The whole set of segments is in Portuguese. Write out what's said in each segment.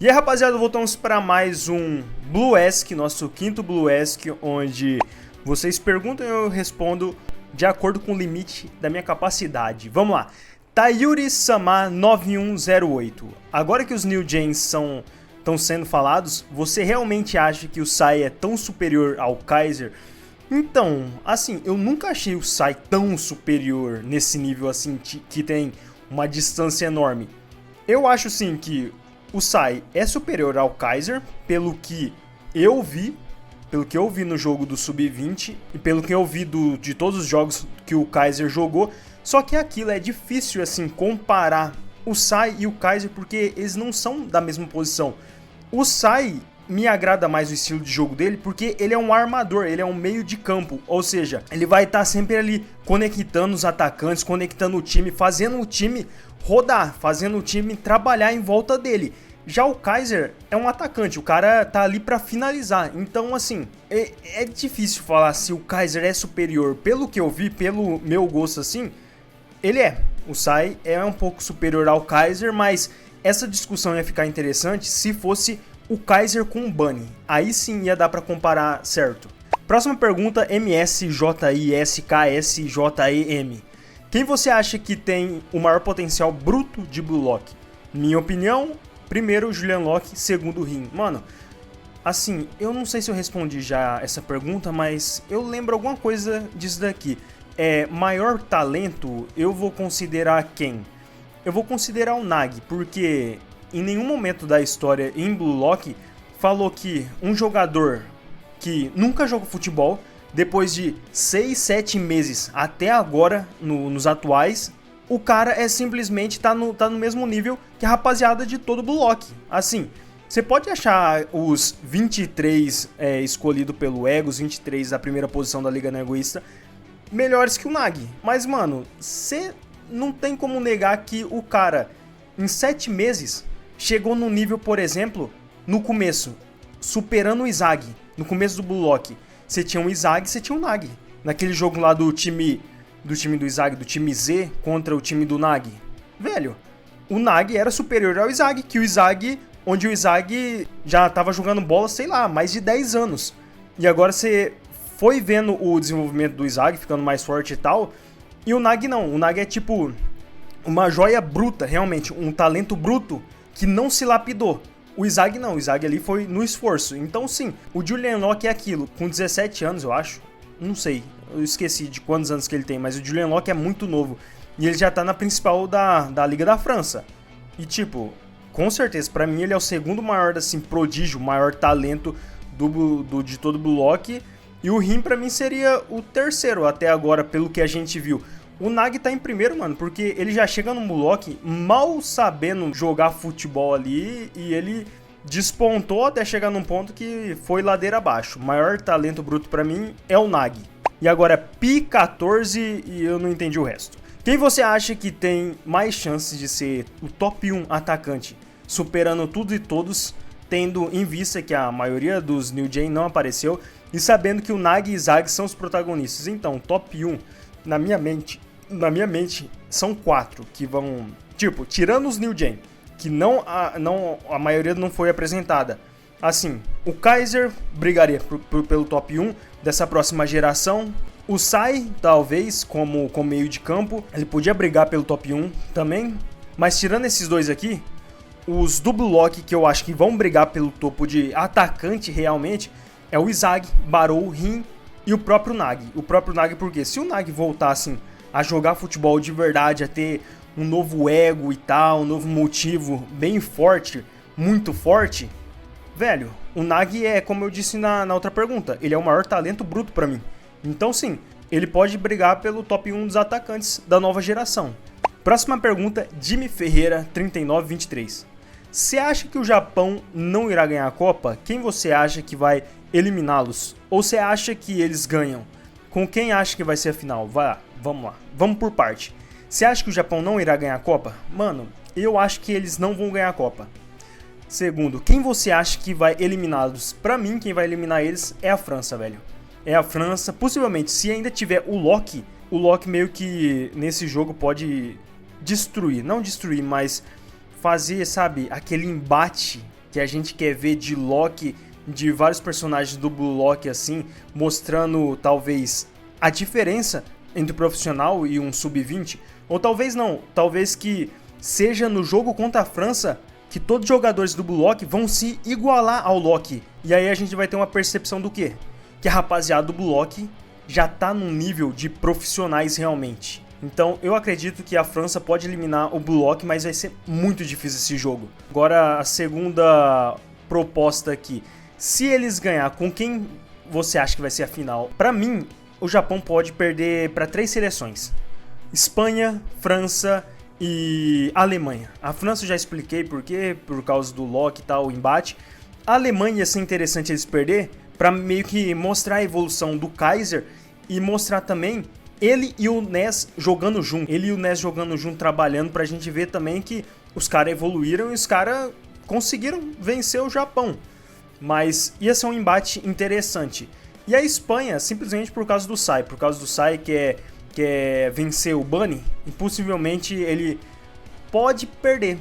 E aí, rapaziada, voltamos para mais um Blue Ask, nosso quinto Blue Ask, onde vocês perguntam e eu respondo de acordo com o limite da minha capacidade. Vamos lá. Tayuri Sama 9108. Agora que os New Gens estão sendo falados, você realmente acha que o Sai é tão superior ao Kaiser? Então, assim, eu nunca achei o Sai tão superior nesse nível assim, que tem uma distância enorme. Eu acho sim que o Sai é superior ao Kaiser, pelo que eu vi no jogo do Sub-20 e pelo que eu vi de todos os jogos que o Kaiser jogou. Só que aquilo é difícil assim comparar o Sai e o Kaiser porque eles não são da mesma posição. O Sai me agrada mais o estilo de jogo dele porque ele é um armador, ele é um meio de campo, ou seja, ele vai estar sempre ali conectando os atacantes, conectando o time, fazendo o time rodar, fazendo o time trabalhar em volta dele. Já o Kaiser é um atacante, o cara tá ali pra finalizar, então assim, é difícil falar se o Kaiser é superior. Pelo que eu vi, pelo meu gosto assim, ele é. O Sai é um pouco superior ao Kaiser, mas essa discussão ia ficar interessante se fosse o Kaiser com o Bunny. Aí sim ia dar pra comparar certo. Próxima pergunta, MSJISKSJEM. Quem você acha que tem o maior potencial bruto de Blue Lock? Minha opinião, primeiro o Julian Locke, segundo o Rim. Mano, assim, eu não sei se eu respondi já essa pergunta, mas eu lembro alguma coisa disso daqui. Maior talento, eu vou considerar quem? Eu vou considerar o Nagi, porque em nenhum momento da história em Blue Lock falou que um jogador que nunca jogou futebol, depois de 6, 7 meses até agora, nos atuais, o cara simplesmente tá no mesmo nível que a rapaziada de todo o Blue Lock. Assim, você pode achar os 23 escolhidos pelo Ego, os 23 da primeira posição da Liga Negoísta, melhores que o Nagi. Mas, mano, você não tem como negar que o cara, em 7 meses, chegou no nível, por exemplo, no começo, superando o Izag. No começo do Blue Lock, você tinha um Izag, você tinha um Nagi. Naquele jogo lá do time do Izag, do time Z, contra o time do Nagi. Velho, o Nagi era superior ao Izag, onde o Izag já tava jogando bola, sei lá, mais de 10 anos. E agora você foi vendo o desenvolvimento do Izag, ficando mais forte e tal, e o Nagi não. O Nagi é tipo uma joia bruta, realmente, um talento bruto que não se lapidou. O Izag não, o Izag ali foi no esforço. Então sim, o Julian Locke é aquilo, com 17 anos eu acho, não sei, eu esqueci de quantos anos que ele tem, mas o Julian Locke é muito novo. E ele já tá na principal da Liga da França. E tipo, com certeza, pra mim ele é o segundo maior, assim, prodígio, maior talento de todo o Blue Lock. E o Rim pra mim seria o terceiro até agora, pelo que a gente viu. O Nagi tá em primeiro, mano, porque ele já chega no Blue Lock mal sabendo jogar futebol ali e ele despontou até chegar num ponto que foi ladeira abaixo. O maior talento bruto pra mim é o Nagi. E agora é Pi 14 e eu não entendi o resto. Quem você acha que tem mais chances de ser o top 1 atacante, superando tudo e todos, tendo em vista que a maioria dos New Gen não apareceu e sabendo que o Nagi e Izag são os protagonistas? Então, top 1, na minha mente, são 4 que vão, tipo, tirando os New Gen, que a maioria não foi apresentada. Assim, o Kaiser brigaria pelo top 1 dessa próxima geração. O Sai, talvez, como meio de campo, ele podia brigar pelo top 1 também. Mas tirando esses dois aqui, os do Blue Lock que eu acho que vão brigar pelo topo de atacante realmente é o Izag, Barou, Rim e o próprio Nagi. O próprio Nagi porque se o Nagi voltasse a jogar futebol de verdade, a ter um novo ego e tal, um novo motivo bem forte, muito forte, velho, o Nagi é, como eu disse na outra pergunta, ele é o maior talento bruto pra mim. Então sim, ele pode brigar pelo top 1 dos atacantes da nova geração. Próxima pergunta, Jimmy Ferreira, 3923. Você acha que o Japão não irá ganhar a Copa? Quem você acha que vai eliminá-los? Ou você acha que eles ganham? Com quem acha que vai ser a final? Vai lá, vamos lá. Vamos por parte. Você acha que o Japão não irá ganhar a Copa? Mano, eu acho que eles não vão ganhar a Copa. Segundo, quem você acha que vai eliminá-los? Pra mim, quem vai eliminar eles é a França, velho. É a França. Possivelmente, se ainda tiver o Loki meio que nesse jogo pode destruir. Não destruir, mas fazer, sabe, aquele embate que a gente quer ver de Loki, de vários personagens do Blue Lock assim, mostrando talvez a diferença entre o profissional e um sub-20, ou talvez não, talvez que seja no jogo contra a França que todos os jogadores do Blue Lock vão se igualar ao Loki, e aí a gente vai ter uma percepção do quê? Que a rapaziada do Blue Lock já tá num nível de profissionais realmente. Então eu acredito que a França pode eliminar o Blue Lock, mas vai ser muito difícil esse jogo. Agora a segunda proposta aqui, se eles ganhar, com quem você acha que vai ser a final? Pra mim, o Japão pode perder para 3 seleções: Espanha, França e Alemanha. A França eu já expliquei por quê, por causa do Loki e tal, o embate. A Alemanha ia ser interessante eles perder, para meio que mostrar a evolução do Kaiser e mostrar também ele e o Ness jogando junto. Ele e o Ness jogando junto, trabalhando, pra gente ver também que os caras evoluíram e os caras conseguiram vencer o Japão. Mas ia ser um embate interessante. E a Espanha, simplesmente por causa do Sai. Por causa do Sai que é vencer o Bunny, e possivelmente ele pode perder.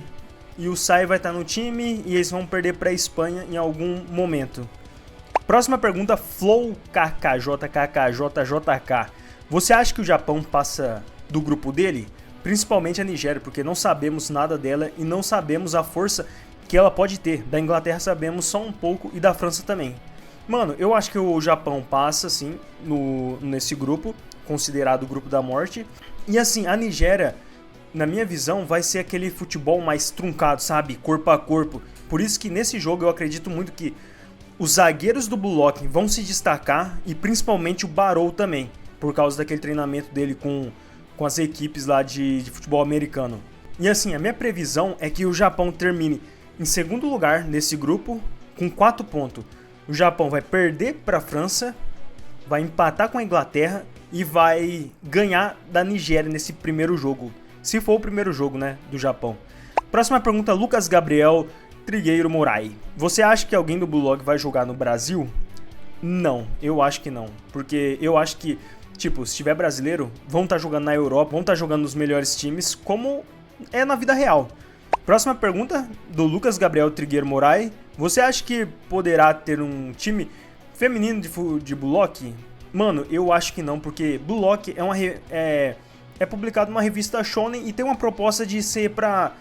E o Sai vai estar no time e eles vão perder para a Espanha em algum momento. Próxima pergunta, Flow KKJKKJJK. Você acha que o Japão passa do grupo dele? Principalmente a Nigéria, porque não sabemos nada dela e não sabemos a força que ela pode ter. Da Inglaterra sabemos só um pouco e da França também. Mano, eu acho que o Japão passa, sim, nesse grupo, considerado o grupo da morte. E assim, a Nigéria, na minha visão, vai ser aquele futebol mais truncado, sabe? Corpo a corpo. Por isso que nesse jogo eu acredito muito que os zagueiros do Blue Lock vão se destacar e principalmente o Barrow também, por causa daquele treinamento dele com as equipes lá de futebol americano. E assim, a minha previsão é que o Japão termine em segundo lugar nesse grupo com 4 pontos. O Japão vai perder para a França, vai empatar com a Inglaterra e vai ganhar da Nigéria nesse primeiro jogo. Se for o primeiro jogo, né, do Japão. Próxima pergunta, Lucas Gabriel Trigueiro Morai. Você acha que alguém do Blue Lock vai jogar no Brasil? Não, eu acho que não. Porque eu acho que, tipo, se tiver brasileiro, vão estar jogando na Europa, vão estar jogando nos melhores times, como é na vida real. Próxima pergunta, do Lucas Gabriel Trigueiro Morai. Você acha que poderá ter um time feminino de Blue Lock? Mano, eu acho que não, porque Blue Lock é publicado numa revista Shonen e tem uma proposta de ser para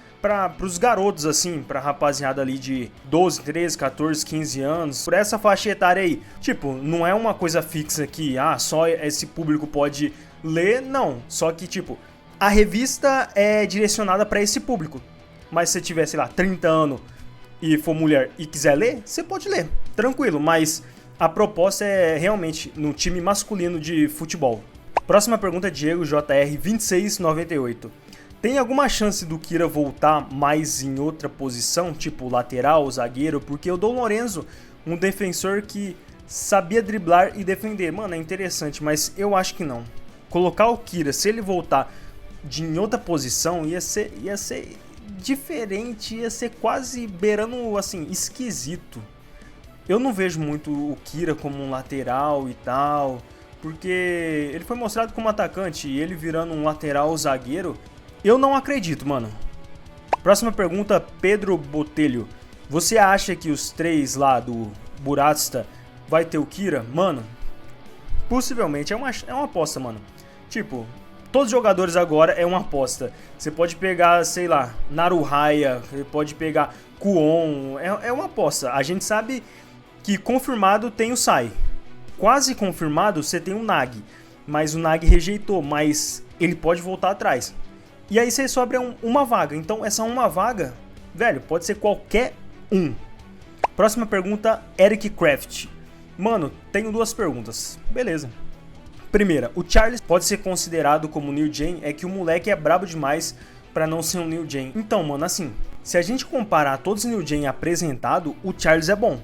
os garotos, assim, pra rapaziada ali de 12, 13, 14, 15 anos, por essa faixa etária aí. Tipo, não é uma coisa fixa que, só esse público pode ler, não. Só que, tipo, a revista é direcionada pra esse público. Mas se você tiver, sei lá, 30 anos e for mulher e quiser ler, você pode ler, tranquilo. Mas a proposta é realmente no time masculino de futebol. Próxima pergunta, Diego JR 2698. Tem alguma chance do Kira voltar mais em outra posição, tipo lateral, zagueiro? Porque o Dom Lorenzo, um defensor que sabia driblar e defender. Mano, é interessante, mas eu acho que não. Colocar o Kira, se ele voltar em outra posição, ia ser diferente, ia ser quase beirando, assim, esquisito. Eu não vejo muito o Kira como um lateral e tal, porque ele foi mostrado como atacante e ele virando um lateral zagueiro, eu não acredito, mano. Próxima pergunta, Pedro Botelho. Você acha que os 3 lá do Buratsta vai ter o Kira? Mano, possivelmente, é uma aposta, mano. Tipo, todos os jogadores agora é uma aposta. Você pode pegar, sei lá, Naruhaya, você pode pegar Kuon, é uma aposta. A gente sabe que confirmado tem o Sai. Quase confirmado você tem o Nagi. Mas o Nagi rejeitou, mas ele pode voltar atrás. E aí você sobra uma vaga. Então essa uma vaga, velho, pode ser qualquer um. Próxima pergunta, Eric Craft. Mano, tenho 2 perguntas. Beleza. Primeira, o Charles pode ser considerado como New Gen, é que o moleque é brabo demais pra não ser um New Gen. Então, mano, assim, se a gente comparar todos os New Gen apresentados, o Charles é bom.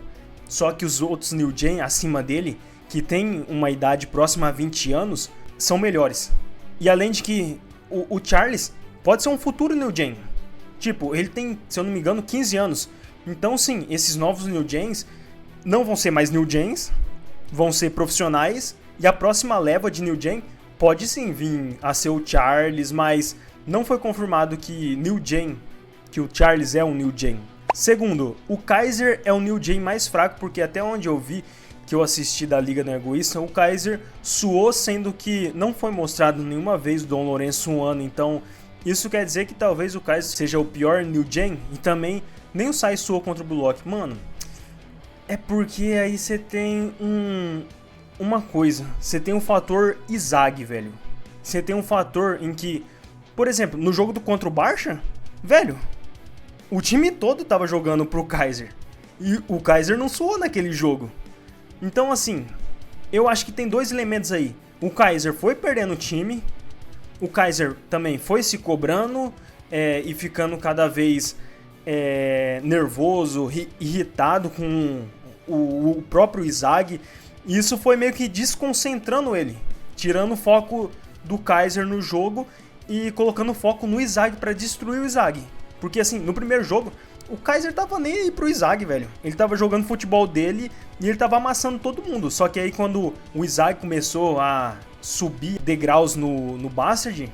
Só que os outros New Gen acima dele, que tem uma idade próxima a 20 anos, são melhores. E além de que o Charles pode ser um futuro New Gen. Tipo, ele tem, se eu não me engano, 15 anos. Então, sim, esses novos New Gens não vão ser mais New Gens, vão ser profissionais. E a próxima leva de New Gen pode sim vir a ser o Charles, mas não foi confirmado que New Gen, que o Charles é um New Gen. Segundo, o Kaiser é o New Jay mais fraco, porque até onde eu vi, que eu assisti da Liga Não Egoísta, o Kaiser suou, sendo que não foi mostrado nenhuma vez o Dom Lourenço suando, então isso quer dizer que talvez o Kaiser seja o pior New Gen, e também nem o Sai suou contra o Bullock. Mano, é porque aí você tem uma coisa, você tem um fator Izag, velho. Você tem um fator em que, por exemplo, no jogo contra o Barça, velho, o time todo tava jogando pro Kaiser, e o Kaiser não suou naquele jogo. Então, assim, eu acho que tem dois elementos aí. O Kaiser foi perdendo o time, o Kaiser também foi se cobrando e ficando cada vez nervoso, irritado com o próprio Izag. E isso foi meio que desconcentrando ele, tirando o foco do Kaiser no jogo e colocando foco no Izag para destruir o Izag. Porque, assim, no primeiro jogo, o Kaiser tava nem aí pro Izag, velho. Ele tava jogando futebol dele e ele tava amassando todo mundo. Só que aí quando o Izag começou a subir degraus no Bastard,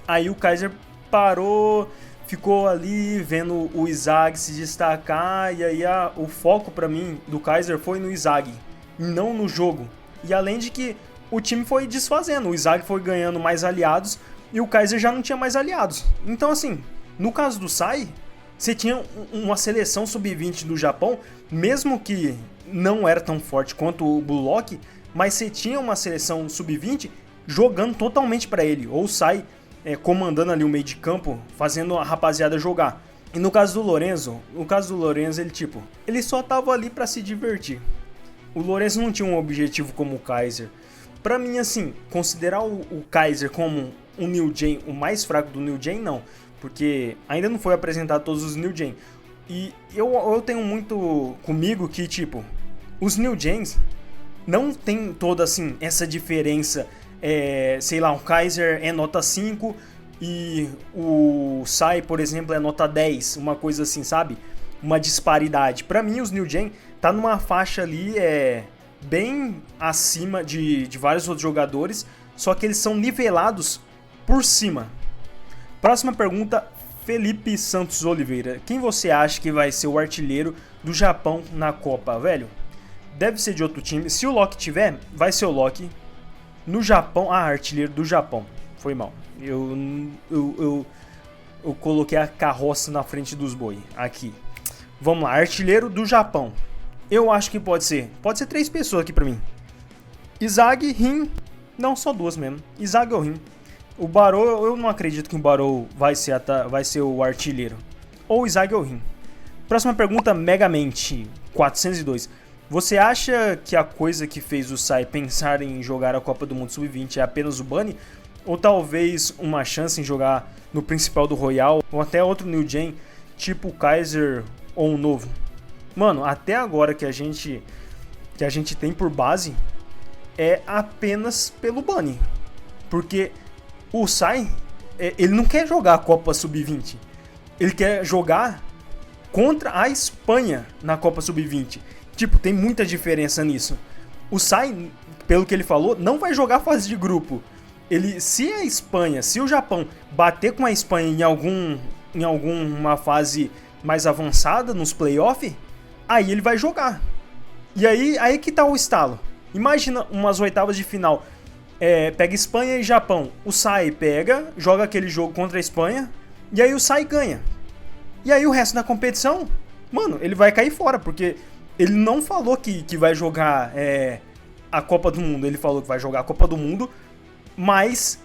aí o Kaiser parou, ficou ali vendo o Izag se destacar. E aí o foco pra mim do Kaiser foi no Izag, e não no jogo. E além de que o time foi desfazendo, o Izag foi ganhando mais aliados e o Kaiser já não tinha mais aliados. Então, assim, no caso do Sai, você tinha uma seleção sub-20 do Japão, mesmo que não era tão forte quanto o Bullock, mas você tinha uma seleção sub-20 jogando totalmente para ele, ou o Sai comandando ali o meio de campo, fazendo a rapaziada jogar. E no caso do Lorenzo, ele só tava ali para se divertir. O Lorenzo não tinha um objetivo como o Kaiser. Pra mim, assim, considerar o Kaiser como um New Gen, o mais fraco do New Gen, não. Porque ainda não foi apresentado todos os New Gen. E eu tenho muito comigo que, tipo, os New Gens não tem toda, assim, essa diferença. Sei lá, o Kaiser é nota 5 e o Sai, por exemplo, é nota 10. Uma coisa assim, sabe? Uma disparidade. Pra mim, os New Gen tá numa faixa ali bem acima de vários outros jogadores. Só que eles são nivelados por cima. Próxima pergunta, Felipe Santos Oliveira. Quem você acha que vai ser o artilheiro do Japão na Copa, velho? Deve ser de outro time. Se o Loki tiver, vai ser o Loki. No Japão... artilheiro do Japão. Foi mal. Eu coloquei a carroça na frente dos boi. Aqui. Vamos lá. Artilheiro do Japão. Eu acho que pode ser 3 pessoas aqui pra mim. Izag, Rin. Não, só 2 mesmo. Izag ou Rin. O Barou, eu não acredito que o Barou vai ser o artilheiro. Ou Izag ou Rin. Próxima pergunta, Megamente 402. Você acha que a coisa que fez o Sai pensar em jogar a Copa do Mundo Sub-20 é apenas o Bunny? Ou talvez uma chance em jogar no principal do Royal? Ou até outro New Gen, tipo o Kaiser ou um novo? Mano, até agora que a gente tem por base é apenas pelo Bunny. Porque o Sai, ele não quer jogar a Copa Sub-20. Ele quer jogar contra a Espanha na Copa Sub-20. Tipo, tem muita diferença nisso. O Sai, pelo que ele falou, não vai jogar fase de grupo. Se a Espanha, se o Japão bater com a Espanha em alguma fase mais avançada, nos playoffs, aí ele vai jogar. E aí que tá o estalo. Imagina umas oitavas de final. Pega Espanha e Japão. O Sai pega, joga aquele jogo contra a Espanha, e aí o Sai ganha. E aí o resto da competição, mano, ele vai cair fora, porque ele não falou que vai jogar a Copa do Mundo. Ele falou que vai jogar a Copa do Mundo, mas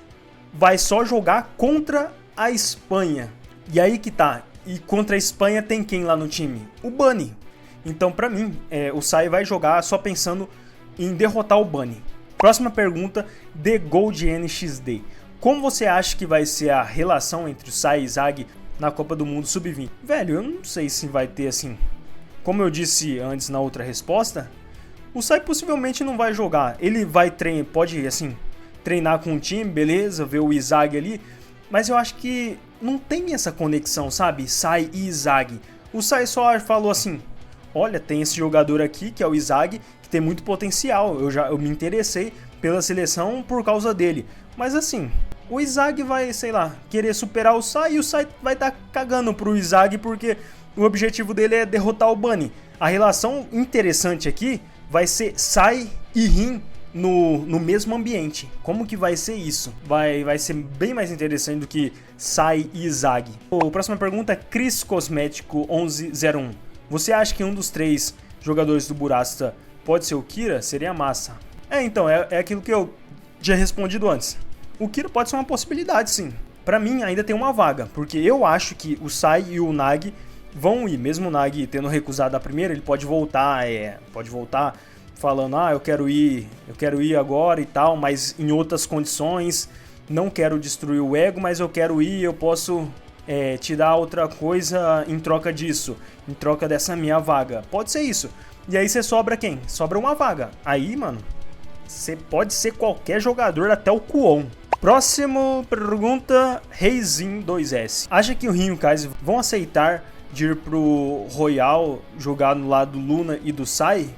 vai só jogar contra a Espanha. E aí que tá. E contra a Espanha tem quem lá no time? O Bunny. Então, pra mim, o Sai vai jogar só pensando em derrotar o Bunny. Próxima pergunta, The Gold NXD. Como você acha que vai ser a relação entre o Sai e Izag na Copa do Mundo Sub-20? Velho, eu não sei se vai ter assim. Como eu disse antes na outra resposta, o Sai possivelmente não vai jogar. Ele pode assim, treinar com o time, beleza, ver o Izag ali, mas eu acho que não tem essa conexão, sabe? Sai e Izag. O Sai só falou assim: olha, tem esse jogador aqui que é o Izag, que tem muito potencial. Eu me interessei pela seleção por causa dele. Mas assim, o Izag vai, sei lá, querer superar o Sai, e o Sai vai estar cagando pro Izag porque o objetivo dele é derrotar o Bunny. A relação interessante aqui vai ser Sai e Rin no mesmo ambiente. Como que vai ser isso? Vai ser bem mais interessante do que Sai e Zag. A próxima pergunta é Cris Cosmético 1101. Você acha que um dos 3 jogadores do Burasta pode ser o Kira? Seria massa. Então, é aquilo que eu tinha respondido antes. O Kira pode ser uma possibilidade, sim. Pra mim, ainda tem uma vaga, porque eu acho que o Sai e o Nag vão ir. Mesmo o Nag tendo recusado a primeira, ele pode voltar falando, eu quero ir agora e tal, mas em outras condições, não quero destruir o ego, mas eu quero ir, eu posso te dar outra coisa em troca disso, em troca dessa minha vaga. Pode ser isso. E aí você sobra quem? Sobra uma vaga. Aí, mano, você pode ser qualquer jogador, até o Kuon. Próximo pergunta, Reizinho 2S. Acha que o Rin e o Kaiser vão aceitar de ir pro Royal jogar no lado do Luna e do Sai?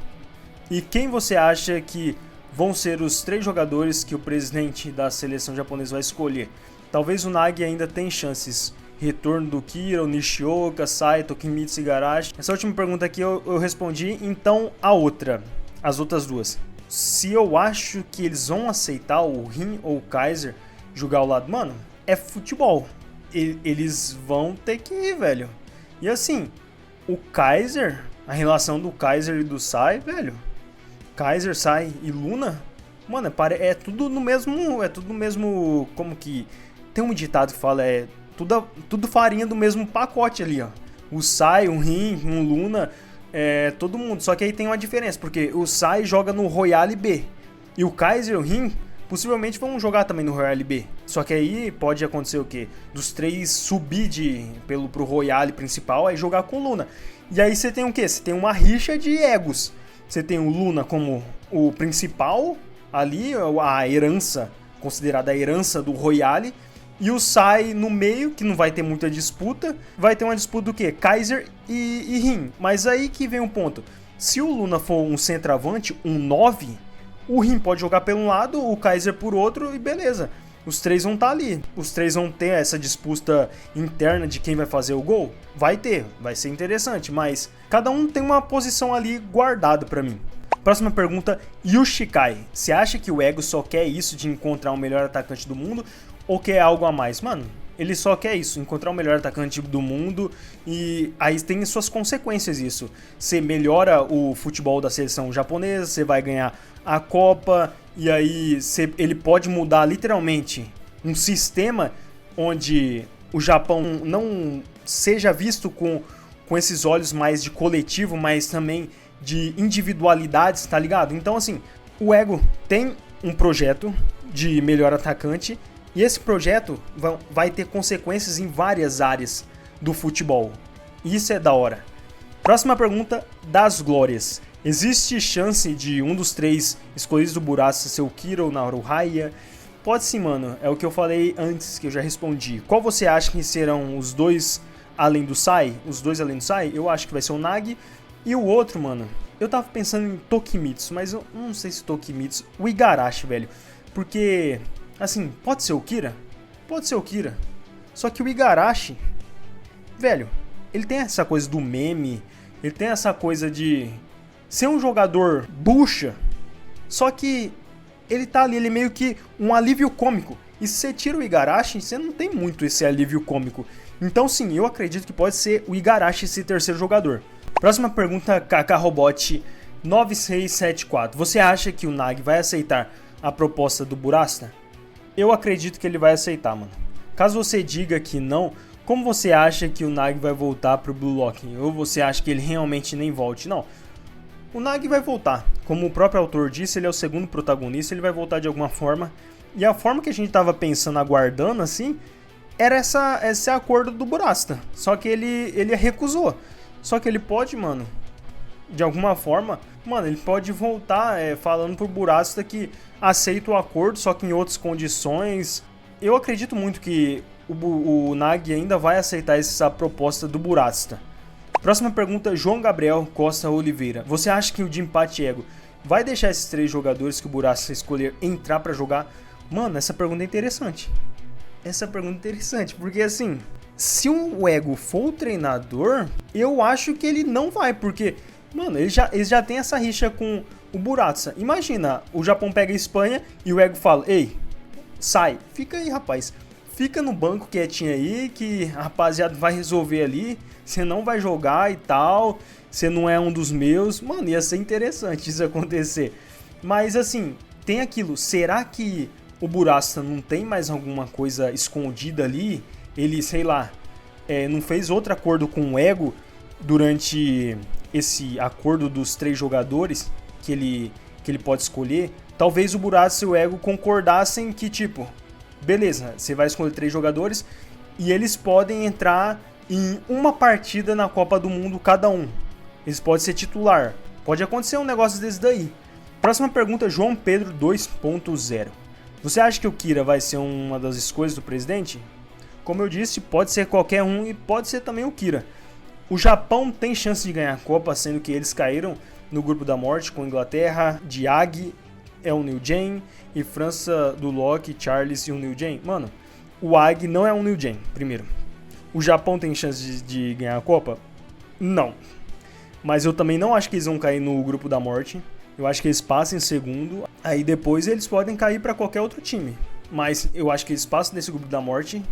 E quem você acha que vão ser os 3 jogadores que o presidente da seleção japonesa vai escolher? Talvez o Nagi ainda tenha chances. Retorno do Kira, o Nishioka, Sai, Tokimitsu e Igarashi. Essa última pergunta aqui eu respondi, então as outras 2. Se eu acho que eles vão aceitar o Rin ou o Kaiser jogar ao lado, mano, é futebol. Eles vão ter que ir, velho. E assim, o Kaiser, a relação do Kaiser e do Sai, velho. Kaiser, Sai e Luna, mano, é tudo no mesmo, como que tem um ditado que fala, tudo farinha do mesmo pacote ali, ó. O Sai, o Rin, o Luna, todo mundo. Só que aí tem uma diferença, porque o Sai joga no Royale B e o Kaiser e o Rin possivelmente vão jogar também no Royale B. Só que aí pode acontecer o quê? Dos 3 subir pro Royale principal e jogar com o Luna. E aí você tem o quê? Você tem uma rixa de egos. Você tem o Luna como o principal ali, a herança, considerada a herança do Royale, e o Sai no meio, que não vai ter muita disputa. Vai ter uma disputa do quê? Kaiser e Rin. Mas aí que vem um ponto. Se o Luna for um centroavante, um 9, o Rin pode jogar por um lado, o Kaiser por outro e beleza. Os 3 vão estar ali. Os 3 vão ter essa disputa interna de quem vai fazer o gol? Vai ser interessante, mas cada um tem uma posição ali guardada pra mim. Próxima pergunta, Yushikai. Você acha que o Ego só quer isso de encontrar o melhor atacante do mundo ou quer algo a mais? Mano, ele só quer isso, encontrar o melhor atacante do mundo, e aí tem suas consequências isso. Você melhora o futebol da seleção japonesa, você vai ganhar a Copa, e aí ele pode mudar literalmente um sistema onde o Japão não seja visto com esses olhos mais de coletivo, mas também de individualidades, tá ligado? Então assim, o Ego tem um projeto de melhor atacante, e esse projeto vai ter consequências em várias áreas do futebol. Isso é da hora. Próxima pergunta, das glórias. Existe chance de um dos 3 escolhidos do Burasta ser o Kira ou Naruhaya? Pode sim, mano. É o que eu falei antes, que eu já respondi. Qual você acha que serão os 2 além do Sai? Os 2 além do Sai? Eu acho que vai ser o Nagi. E o outro, mano, eu tava pensando em Tokimitsu, mas eu não sei se Tokimitsu... O Igarashi, velho. Porque... assim, pode ser o Kira? Pode ser o Kira. Só que o Igarashi, velho, ele tem essa coisa do meme, ele tem essa coisa de ser um jogador bucha, só que ele tá ali, ele é meio que um alívio cômico. E se você tira o Igarashi, você não tem muito esse alívio cômico. Então sim, eu acredito que pode ser o Igarashi esse terceiro jogador. Próxima pergunta, KKRobot 9674. Você acha que o Nagi vai aceitar a proposta do Burasta? Eu acredito que ele vai aceitar, mano. Caso você diga que não, como você acha que o Nagi vai voltar pro Blue Lock? Ou você acha que ele realmente nem volte? Não. O Nagi vai voltar. Como o próprio autor disse, ele é o segundo protagonista, ele vai voltar de alguma forma. E a forma que a gente tava pensando, aguardando, assim, era esse acordo do Burasta. Só que ele recusou. Só que ele pode, mano, de alguma forma, mano, ele pode voltar falando pro Burasta que aceita o acordo, só que em outras condições. Eu acredito muito que o Nagi ainda vai aceitar essa proposta do Burasta. Próxima pergunta, João Gabriel Costa Oliveira. Você acha que o Jinpachi Ego vai deixar esses 3 jogadores que o Burasta escolher entrar pra jogar? Mano, essa pergunta é interessante. Essa pergunta é interessante, porque assim, se o Ego for o treinador, eu acho que ele não vai, porque, mano, eles já tem essa rixa com o Buratsa. Imagina, o Japão pega a Espanha e o Ego fala, ei, sai, fica aí, rapaz. Fica no banco quietinho aí, que a rapaziada vai resolver ali, você não vai jogar e tal, você não é um dos meus. Mano, ia ser interessante isso acontecer. Mas assim, tem aquilo, será que o Buratsa não tem mais alguma coisa escondida ali? Ele, sei lá, não fez outro acordo com o Ego durante esse acordo dos 3 jogadores que ele pode escolher? Talvez o Buratsa e o Ego concordassem que, tipo, beleza, você vai escolher 3 jogadores e eles podem entrar em uma partida na Copa do Mundo cada um. Eles podem ser titular. Pode acontecer um negócio desse daí. Próxima pergunta, João Pedro 2.0. Você acha que o Kira vai ser uma das escolhas do presidente? Como eu disse, pode ser qualquer um e pode ser também o Kira. O Japão tem chance de ganhar a Copa, sendo que eles caíram no grupo da morte com Inglaterra, Diag, El New Gen e França do Locke, Charles e o New Gen. Mano, o Ag não é um New Gen, primeiro. O Japão tem chance de ganhar a Copa? Não. Mas eu também não acho que eles vão cair no grupo da morte. Eu acho que eles passam em segundo. Aí depois eles podem cair para qualquer outro time. Mas eu acho que eles passam nesse grupo da morte.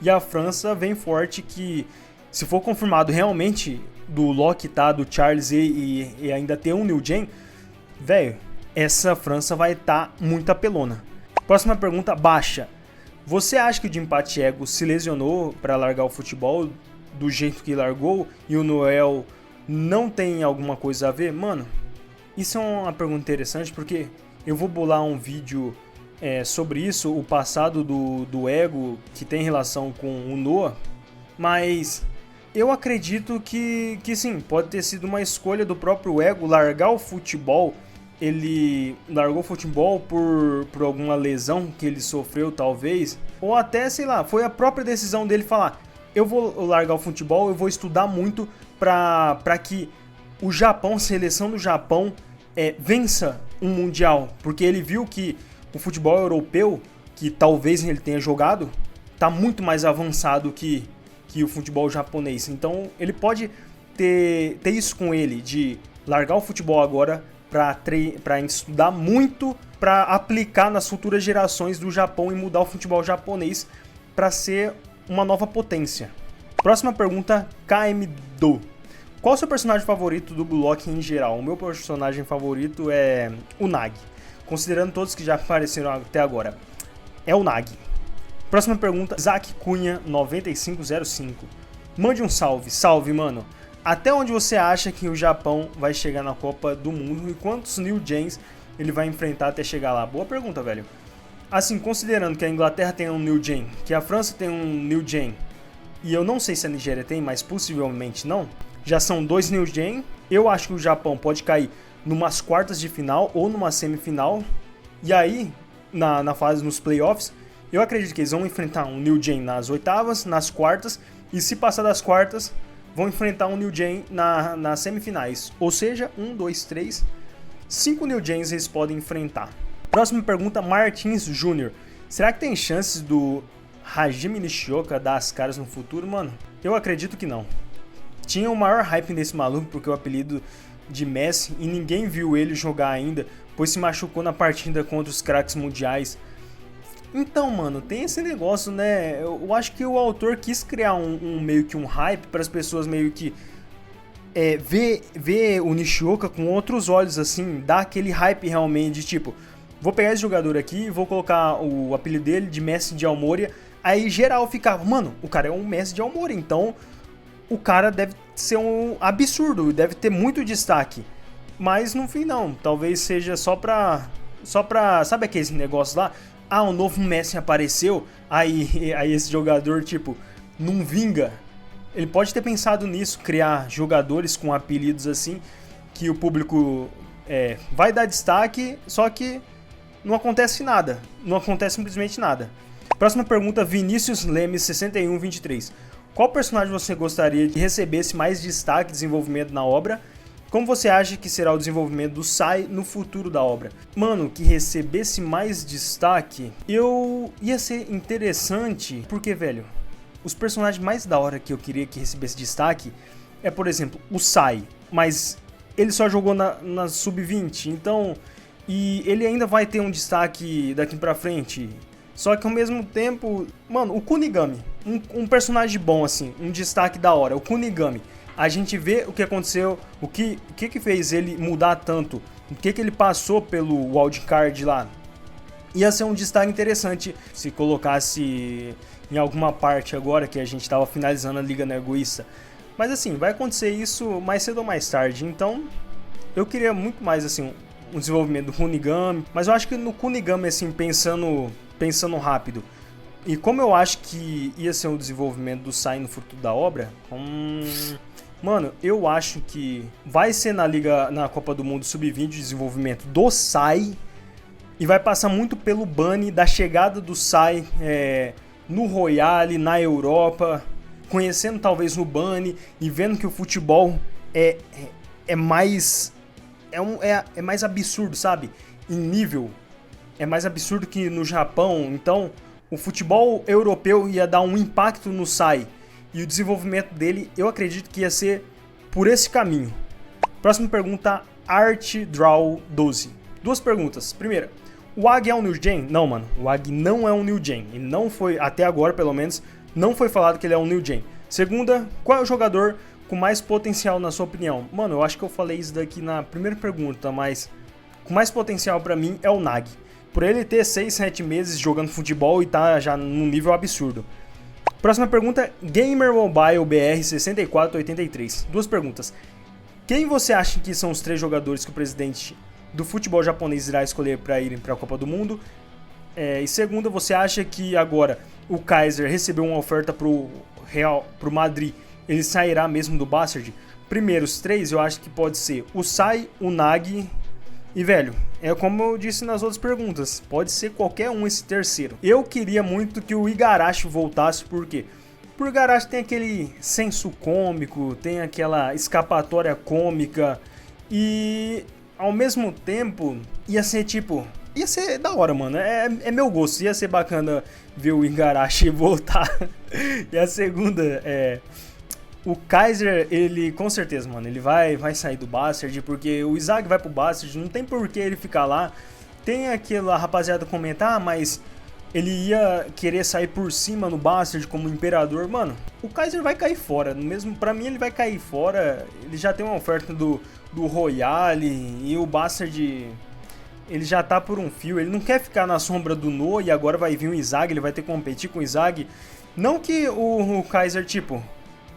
E a França vem forte que, se for confirmado realmente do Locke, tá, do Charles e ainda ter um New Gen, velho, essa França vai estar muito apelona. Próxima pergunta, Baixa. Você acha que o Jinpachi Ego se lesionou para largar o futebol do jeito que largou e o Noel não tem alguma coisa a ver? Mano, isso é uma pergunta interessante porque eu vou bolar um vídeo sobre isso, o passado do Ego que tem relação com o Noah, mas eu acredito que sim, pode ter sido uma escolha do próprio Ego largar o futebol. Ele largou o futebol por alguma lesão que ele sofreu, talvez. Ou até, sei lá, foi a própria decisão dele falar, eu vou largar o futebol, eu vou estudar muito para que o Japão, a seleção do Japão, vença um Mundial. Porque ele viu que o futebol europeu, que talvez ele tenha jogado, tá muito mais avançado que o futebol japonês. Então ele pode ter isso com ele, de largar o futebol agora para estudar muito, para aplicar nas futuras gerações do Japão e mudar o futebol japonês para ser uma nova potência. Próxima pergunta, KMDO. Qual o seu personagem favorito do Blue Lock em geral? O meu personagem favorito é o Nagi, considerando todos que já apareceram até agora. É o Nagi. Próxima pergunta, Isaac Cunha 9505. Mande um salve. Salve, mano. Até onde você acha que o Japão vai chegar na Copa do Mundo e quantos New Gens ele vai enfrentar até chegar lá? Boa pergunta, velho. Assim, considerando que a Inglaterra tem um New Gen, que a França tem um New Gen, e eu não sei se a Nigéria tem, mas possivelmente não, já são 2 New Gen. Eu acho que o Japão pode cair numas quartas de final ou numa semifinal. E aí, na fase, nos playoffs, eu acredito que eles vão enfrentar um New Gen nas oitavas, nas quartas, e se passar das quartas, vão enfrentar um New Gen nas semifinais. Ou seja, 1, 2, 3, 5 New Gens eles podem enfrentar. Próxima pergunta, Martins Jr. Será que tem chances do Hajime Nishioka dar as caras no futuro? Mano, eu acredito que não. Tinha o maior hype nesse maluco porque o apelido de Messi e ninguém viu ele jogar ainda, pois se machucou na partida contra os craques mundiais. Então, mano, tem esse negócio, né? Eu acho que o autor quis criar meio que um hype para as pessoas meio que ver o Nishioka com outros olhos, assim, dar aquele hype realmente de tipo, vou pegar esse jogador aqui, vou colocar o apelido dele de Messi de Almoria, aí geral ficava, mano, o cara é um Messi de Almoria, então o cara deve ser um absurdo, deve ter muito destaque. Mas no fim não, talvez seja só pra sabe aquele negócio lá? Ah, um novo Messi apareceu, aí esse jogador, tipo, não vinga. Ele pode ter pensado nisso, criar jogadores com apelidos assim, que o público vai dar destaque, só que não acontece nada, não acontece simplesmente nada. Próxima pergunta, Vinícius Lemes 6123. Qual personagem você gostaria que recebesse mais destaque e desenvolvimento na obra? Como você acha que será o desenvolvimento do Sai no futuro da obra? Mano, que recebesse mais destaque, ia ser interessante, porque, velho, os personagens mais da hora que eu queria que recebesse destaque é, por exemplo, o Sai, mas ele só jogou na Sub-20, então... E ele ainda vai ter um destaque daqui pra frente. Só que ao mesmo tempo... Mano, o Kunigami, um personagem bom assim, um destaque da hora, o Kunigami. A gente vê o que aconteceu, o que fez ele mudar tanto, o que ele passou pelo wildcard lá. Ia ser um destaque interessante se colocasse em alguma parte agora que a gente tava finalizando a Liga Egoísta. Mas assim, vai acontecer isso mais cedo ou mais tarde, então eu queria muito mais assim um desenvolvimento do Kunigami, mas eu acho que no Kunigami assim, pensando rápido, e como eu acho que ia ser um desenvolvimento do Sai no futuro da obra, mano, eu acho que vai ser na Copa do Mundo Sub-20 de desenvolvimento do Sai, e vai passar muito pelo Bunny, da chegada do Sai no Royale, na Europa, conhecendo talvez no Bunny e vendo que o futebol é mais absurdo, sabe? Em nível, é mais absurdo que no Japão. Então, o futebol europeu ia dar um impacto no Sai. E o desenvolvimento dele, eu acredito que ia ser por esse caminho. Próxima pergunta, ArtDraw12. Duas perguntas. Primeira, o Ag é um New Gen? Não, mano. O Ag não é um New Gen. Ele não foi, até agora pelo menos, não foi falado que ele é um New Gen. Segunda, qual é o jogador com mais potencial na sua opinião? Mano, eu acho que eu falei isso daqui na primeira pergunta, mas com mais potencial pra mim é o Nag. Por ele ter 6, 7 meses jogando futebol e tá já num nível absurdo. Próxima pergunta, Gamer Mobile BR 6483. Duas perguntas. Quem você acha que são os 3 jogadores que o presidente do futebol japonês irá escolher para irem para a Copa do Mundo? E segunda, você acha que agora o Kaiser recebeu uma oferta pro Madrid, ele sairá mesmo do Bastard? Primeiro, os 3 eu acho que pode ser o Sai, o Nag e, velho, é como eu disse nas outras perguntas, pode ser qualquer um esse terceiro. Eu queria muito que o Igarashi voltasse, por quê? Porque o Igarashi tem aquele senso cômico, tem aquela escapatória cômica e, ao mesmo tempo, ia ser da hora, mano. É meu gosto. Ia ser bacana ver o Igarashi voltar. E a segunda o Kaiser, ele com certeza, mano, ele vai sair do Bastard, porque o Izag vai pro Bastard, não tem por que ele ficar lá. Tem aquela rapaziada comentar, mas ele ia querer sair por cima no Bastard como imperador. Mano, o Kaiser vai cair fora. Mesmo pra mim ele vai cair fora. Ele já tem uma oferta do Royale e o Bastard... Ele já tá por um fio, ele não quer ficar na sombra do No e agora vai vir o Izag, ele vai ter que competir com o Izag. Não que o Kaiser,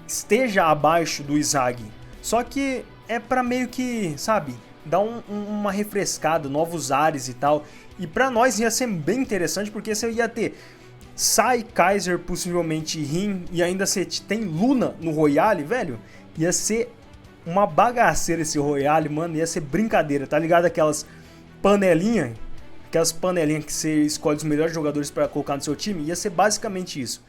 esteja abaixo do Izag, só que é pra meio que, sabe, dar uma refrescada, novos ares e tal. E pra nós ia ser bem interessante, porque você ia ter Sai, Kaiser, possivelmente Rin, e ainda você tem Luna no Royale, velho. Ia ser uma bagaceira esse Royale, mano, ia ser brincadeira, tá ligado? Aquelas panelinhas que você escolhe os melhores jogadores para colocar no seu time, ia ser basicamente isso.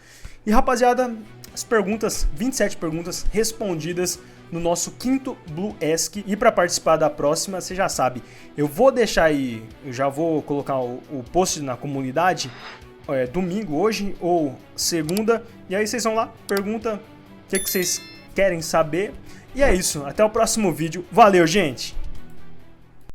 E rapaziada, as perguntas, 27 perguntas respondidas no nosso 5º Blue Ask. E para participar da próxima, você já sabe, eu vou deixar aí, eu já vou colocar o post na comunidade, domingo, hoje ou segunda, e aí vocês vão lá, pergunta o que vocês querem saber. E é isso, até o próximo vídeo, valeu gente!